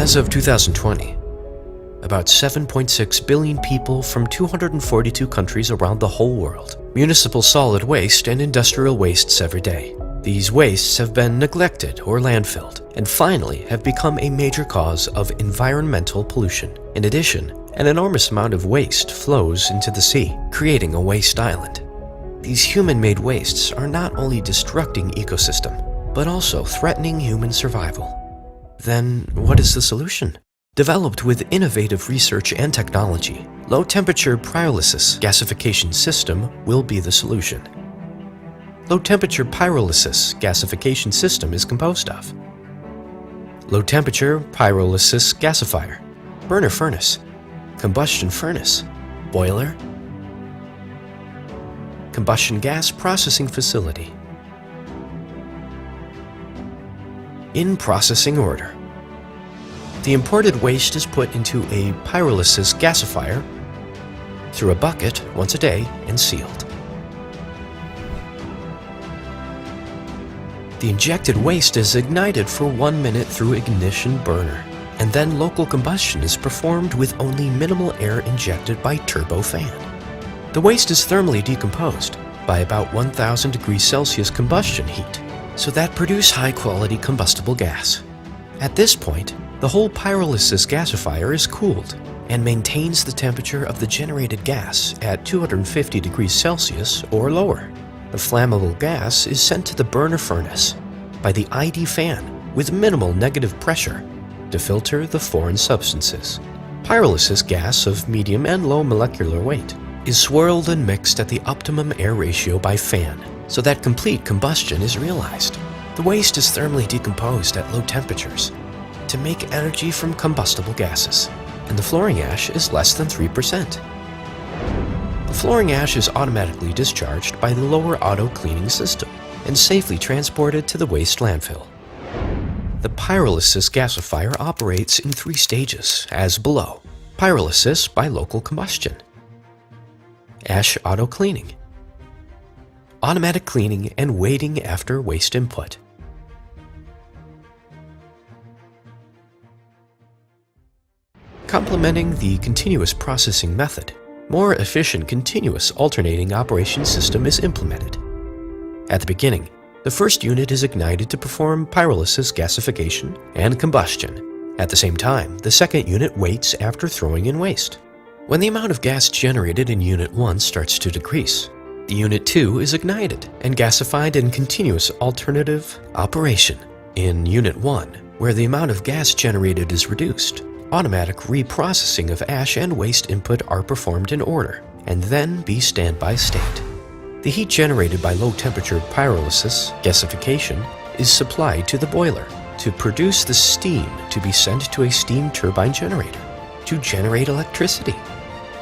As of 2020, about 7.6 billion people from 242 countries around the whole world municipal solid waste and industrial wastes every day. These wastes have been neglected or landfilled, and finally have become a major cause of environmental pollution. In addition, an enormous amount of waste flows into the sea, creating a waste island. These human-made wastes are not only destructing ecosystem, but also threatening human survival. Then, what is the solution? Developed with innovative research and technology, low-temperature pyrolysis gasification system will be the solution. Low-temperature pyrolysis gasification system is composed of low-temperature pyrolysis gasifier, burner furnace, combustion furnace, boiler, combustion gas processing facility. In processing order, the imported waste is put into a pyrolysis gasifier through a bucket once a day and sealed. The injected waste is ignited for 1 minute through ignition burner, and then local combustion is performed with only minimal air injected by turbo fan. The waste is thermally decomposed by about 1000 degrees Celsius combustion heat, so that produce high-quality combustible gas. At this point, the whole pyrolysis gasifier is cooled and maintains the temperature of the generated gas at 250 degrees Celsius or lower. The flammable gas is sent to the burner furnace by the ID fan with minimal negative pressure to filter the foreign substances. Pyrolysis gas of medium and low molecular weight is swirled and mixed at the optimum air ratio by fan, so that complete combustion is realized. The waste is thermally decomposed at low temperatures to make energy from combustible gases, and the fluorine ash is less than 3%. The fluorine ash is automatically discharged by the lower auto cleaning system and safely transported to the waste landfill. The pyrolysis gasifier operates in 3 stages, as below. Pyrolysis by local combustion, ash auto cleaning, automatic cleaning and waiting after waste input. Complementing the continuous processing method, more efficient continuous alternating operation system is implemented. At the beginning, the first unit is ignited to perform pyrolysis gasification and combustion. At the same time, the second unit waits after throwing in waste. When the amount of gas generated in Unit 1 starts to decrease, the Unit 2 is ignited and gasified in continuous alternative operation. In Unit 1, where the amount of gas generated is reduced, automatic reprocessing of ash and waste input are performed in order, and then be standby state. The heat generated by low-temperature pyrolysis gasification is supplied to the boiler to produce the steam to be sent to a steam turbine generator to generate electricity.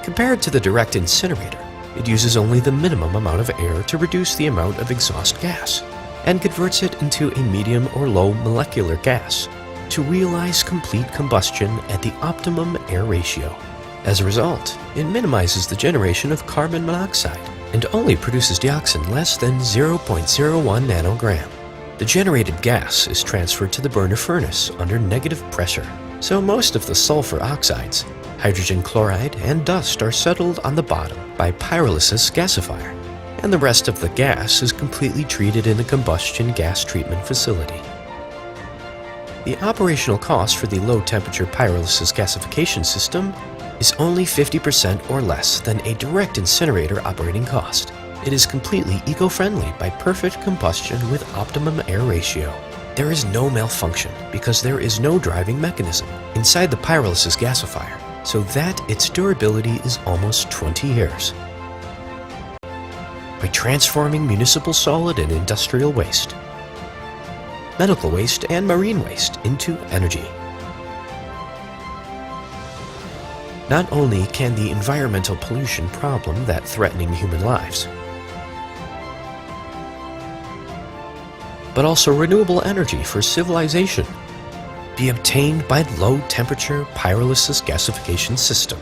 Compared to the direct incinerator, it uses only the minimum amount of air to reduce the amount of exhaust gas and converts it into a medium or low molecular gas to realize complete combustion at the optimum air ratio. As a result, it minimizes the generation of carbon monoxide and only produces dioxin less than 0.01 nanogram. The generated gas is transferred to the burner furnace under negative pressure, so most of the sulfur oxides, hydrogen chloride, and dust are settled on the bottom by pyrolysis gasifier, and the rest of the gas is completely treated in a combustion gas treatment facility. The operational cost for the low-temperature pyrolysis gasification system is only 50% or less than a direct incinerator operating cost. It is completely eco-friendly by perfect combustion with optimum air ratio. There is no malfunction because there is no driving mechanism inside the pyrolysis gasifier, so that its durability is almost 20 years. By transforming municipal solid and industrial waste, medical waste and marine waste into energy. Not only can the environmental pollution problem that threatening human lives, but also renewable energy for civilization be obtained by low-temperature pyrolysis gasification system.